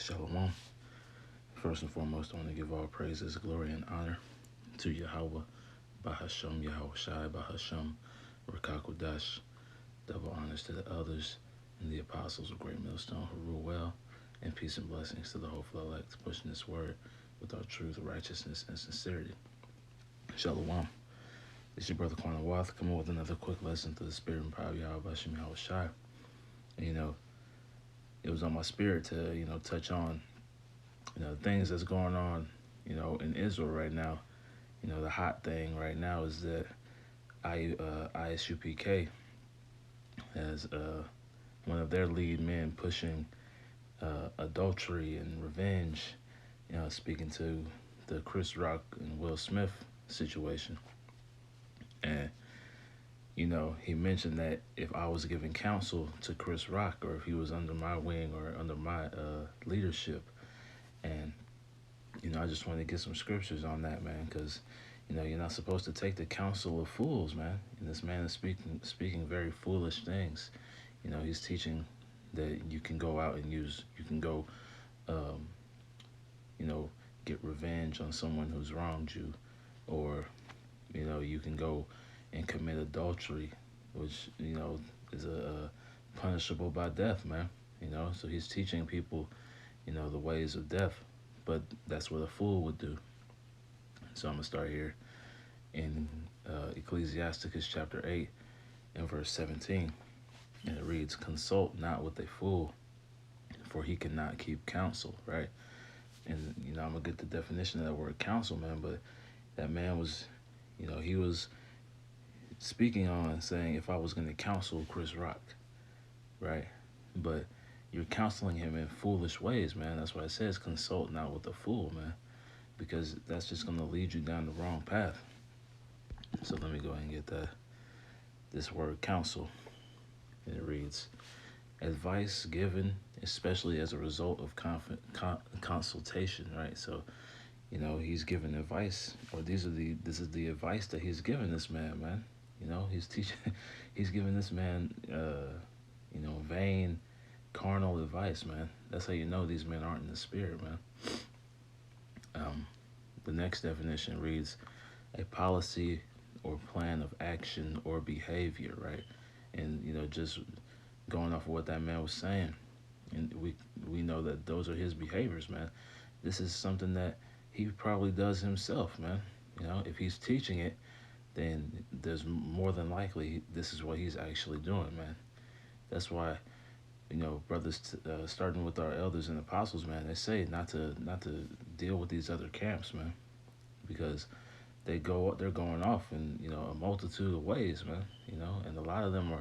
Shalom. First and foremost, I want to give all praises, glory, and honor to Yahweh, Bahasham, Yahweh Shai, Bahasham, Rakakodash. Double honors to the elders and the apostles of Great Millstone who rule well, and peace and blessings to the hopeful elect, pushing this word with our truth, righteousness, and sincerity. Shalom. It's your brother Quana Wath coming with another quick lesson to the spirit and power of Yahweh, Bahasham, Yahweh Shai. And, it was on my spirit to, touch on things that's going on, in Israel right now. The hot thing right now is that ISUPK has one of their lead men pushing adultery and revenge, speaking to the Chris Rock and Will Smith situation. And, he mentioned that if I was giving counsel to Chris Rock, or if he was under my wing or under my leadership. And I just want to get some scriptures on that, man, because you're not supposed to take the counsel of fools, man. And this man is speaking very foolish things. He's teaching that you can go out and you can go, um, get revenge on someone who's wronged you, or you can go and commit adultery, which is a punishable by death, man. So he's teaching people, the ways of death, but that's what a fool would do. So I'm gonna start here in Ecclesiasticus chapter 8 and verse 17, and it reads, "Consult not with a fool, for he cannot keep counsel." Right, and I'm gonna get the definition of that word counsel, man. But that man was, he was speaking on saying, if I was gonna counsel Chris Rock, right, but you're counseling him in foolish ways, man. That's why it says consult not with a fool, man, because that's just going to lead you down the wrong path. So let me go ahead and get this word counsel. And it reads, advice given, especially as a result of consultation, right? So, he's giving advice, or this is the advice that he's giving this man. He's teaching, he's giving this man, vain, carnal advice, man. That's how you know these men aren't in the spirit, man. The next definition reads, a policy or plan of action or behavior, right? And just going off of what that man was saying, and we know that those are his behaviors, man. This is something that he probably does himself, man. If he's teaching it, then there's more than likely this is what he's actually doing, man. That's why brothers, starting with our elders and apostles, man, they say not to deal with these other camps, man, because they're going off in a multitude of ways, man. And a lot of them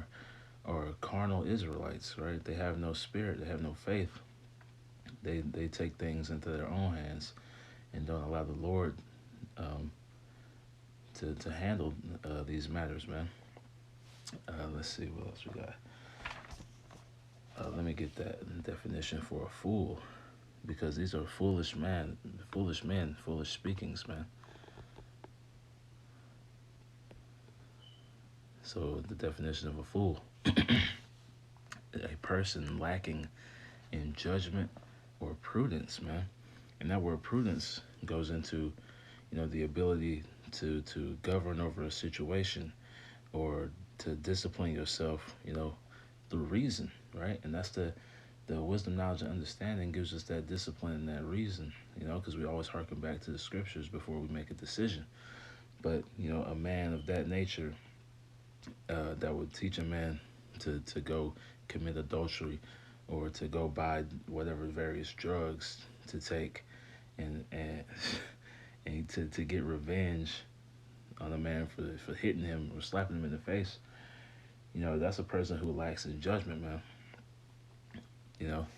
are carnal Israelites, right? They have no spirit, they have no faith. They take things into their own hands and don't allow the Lord to handle these matters, man. Let's see what else we got. Let me get that definition for a fool, because these are foolish men, foolish speakings, man. So the definition of a fool, a person lacking in judgment or prudence, man. And that word prudence goes into, the ability to govern over a situation, or to discipline yourself, through reason, right? And that's the wisdom, knowledge, and understanding gives us that discipline and that reason, because we always harken back to the scriptures before we make a decision. But, a man of that nature that would teach a man to go commit adultery, or to go buy whatever various drugs to take, and and to get revenge on a man for hitting him or slapping him in the face, that's a person who lacks in judgment, man.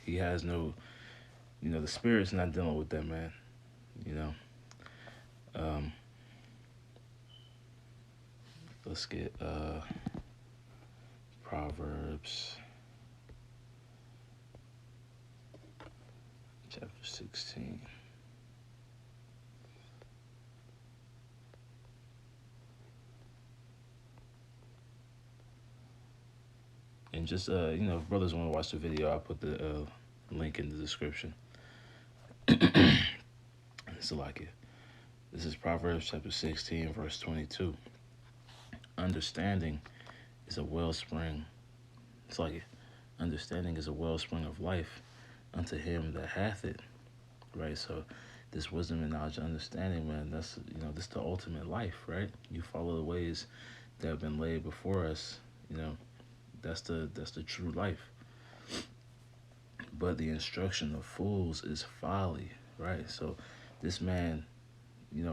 He has no, the spirit's not dealing with that man, Um, let's get Proverbs chapter 16. And just, if brothers want to watch the video, I'll put the link in the description. So like it. This is Proverbs chapter 16, verse 22. Understanding is a wellspring. It's like it. Understanding is a wellspring of life unto him that hath it. Right? So this wisdom and knowledge and understanding, man, that's this is the ultimate life, right? You follow the ways that have been laid before us, you know, that's the true life. But the instruction of fools is folly, right? So this man,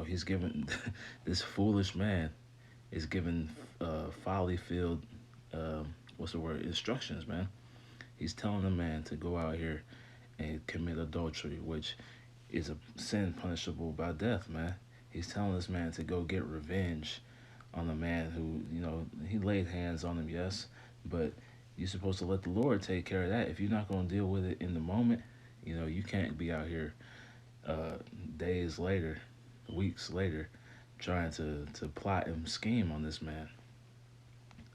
he's given this foolish man is given folly filled what's the word, instructions, man. He's telling the man to go out here and commit adultery, which is a sin punishable by death, man. He's telling this man to go get revenge on the man who, he laid hands on him, yes, but you're supposed to let the Lord take care of that. If you're not going to deal with it in the moment, you can't be out here uh, days later, weeks later, trying to plot and scheme on this man.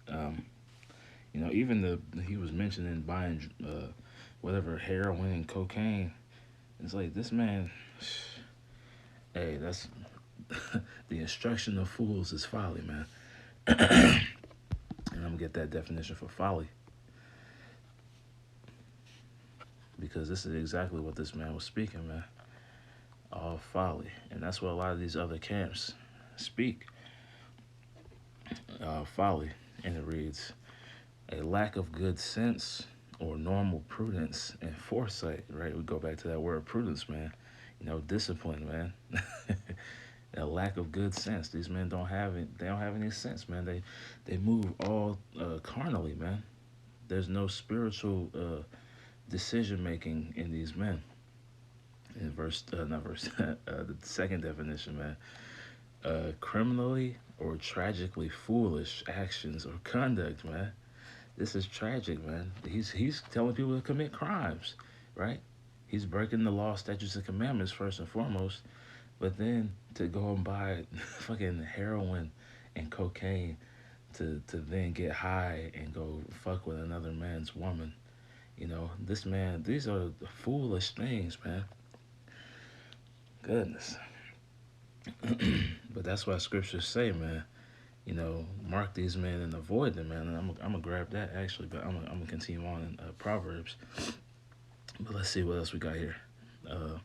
Um, even he was mentioning buying whatever heroin and cocaine. It's like this man. Hey, that's the instruction of fools is folly, man. And I'm gonna get that definition for folly because this is exactly what this man was speaking, man. All folly, and that's what a lot of these other camps speak. Folly, and it reads a lack of good sense or normal prudence and foresight. Right, we go back to that word prudence, man. Discipline, man. A lack of good sense. These men don't have it. They don't have any sense, man. They move all carnally, man. There's no spiritual decision making in these men. In not verse, the second definition, man. Criminally or tragically foolish actions or conduct, man. This is tragic, man. He's telling people to commit crimes, right? He's breaking the law, statutes, and commandments first and foremost. But then to go and buy fucking heroin and cocaine to then get high and go fuck with another man's woman. This man, these are foolish things, man. Goodness. But that's why scriptures say, man, mark these men and avoid them, man. And I'm gonna grab that actually, but I'm gonna continue on in Proverbs. But let's see what else we got here. Uh,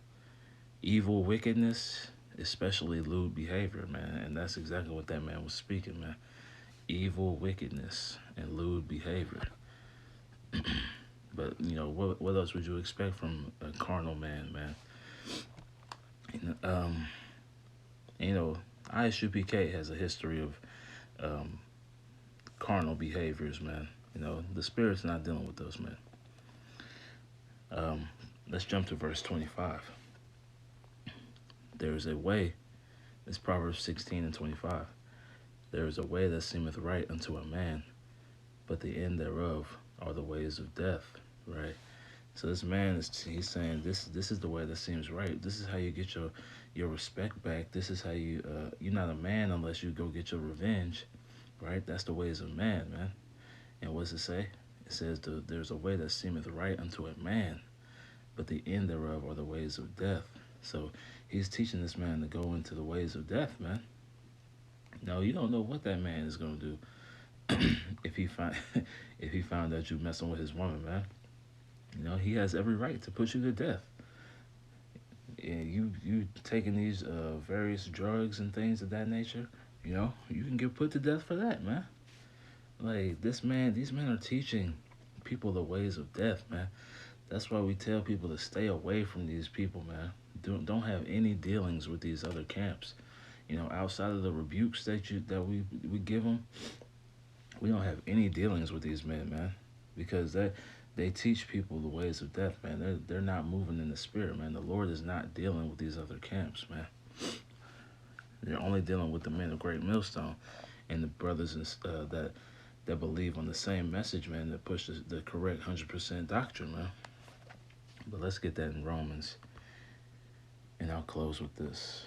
Evil wickedness, especially lewd behavior, man. And that's exactly what that man was speaking, man. Evil wickedness and lewd behavior. But what else would you expect from a carnal man, man? You know, um, you know, ISUPK has a history of um, carnal behaviors, man. The spirit's not dealing with those men. Let's jump to verse 25. There is a way, it's Proverbs 16 and 25. There is a way that seemeth right unto a man, but the end thereof are the ways of death, right? So this man he's saying this is the way that seems right. This is how you get your respect back. This is how you're not a man unless you go get your revenge, right? That's the ways of man, man. And what does it say? It says there's a way that seemeth right unto a man, but the end thereof are the ways of death. So he's teaching this man to go into the ways of death, man. No, you don't know what that man is gonna do if he find if he found out you messing with his woman, man. He has every right to put you to death. And you taking these various drugs and things of that nature, you can get put to death for that, man. Like these men are teaching people the ways of death, man. That's why we tell people to stay away from these people, man. Don't have any dealings with these other camps. Outside of the rebukes that we give them, we don't have any dealings with these men, man, because they teach people the ways of death, man. They're not moving in the spirit, man. The Lord is not dealing with these other camps, man. They're only dealing with the men of Great Millstone and the brothers that believe on the same message, man. That pushes the correct 100% doctrine, man. But let's get that in Romans, and I'll close with this.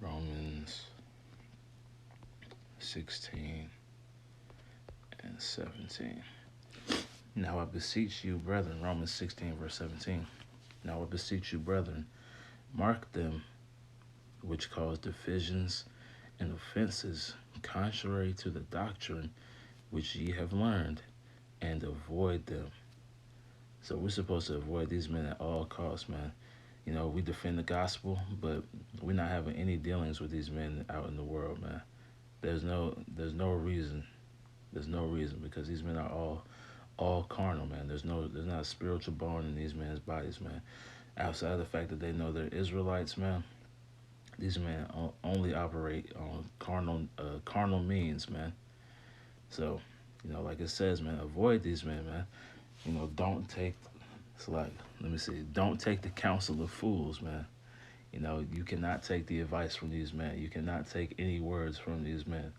Romans 16 and 17. Now I beseech you, brethren, Romans 16, verse 17. Now I beseech you, brethren, mark them which cause divisions and offenses contrary to the doctrine which ye have learned, and avoid them. So we're supposed to avoid these men at all costs, man. You know, we defend the gospel, but we're not having any dealings with these men out in the world, man. There's no reason. There's no reason because these men are all carnal, man. There's not a spiritual bone in these men's bodies, man. Outside of the fact that they know they're Israelites, man, these men only operate on carnal means, man. So, like it says, man, avoid these men, man. Don't take. It's like, let me see. Don't take the counsel of fools, man. You cannot take the advice from these men. You cannot take any words from these men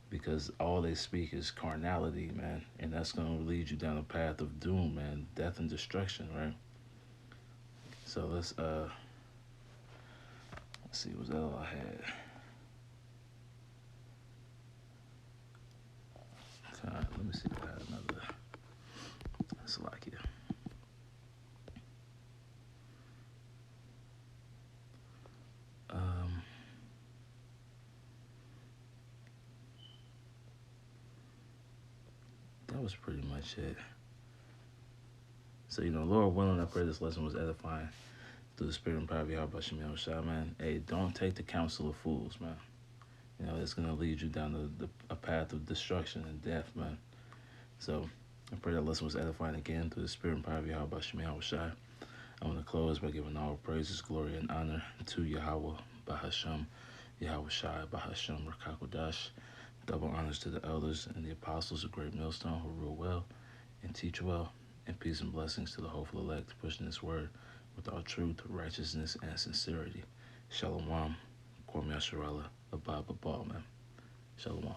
because all they speak is carnality, man, and that's gonna lead you down a path of doom, man, death and destruction, right? So let's see what's all I had. Let me see if I had another. It's like it. Um, that was pretty much it. So, Lord willing, I pray this lesson was edifying through the spirit and power of Yahweh Shemel Shah, man. Hey, don't take the counsel of fools, man. It's going to lead you down a path of destruction and death, man. So, I pray that lesson was edifying again through the spirit and power of Yahweh Shemel Shah. I want to close by giving all praises, glory, and honor to Yahweh Bahasham, Yahweh Shai Bahasham Rakakodash. Double honors to the elders and the apostles of Great Millstone who rule well and teach well, and peace and blessings to the hopeful elect pushing this word with all truth, righteousness, and sincerity. Shalom, Kwame Asherallah, Abba Ball, man. Shalom.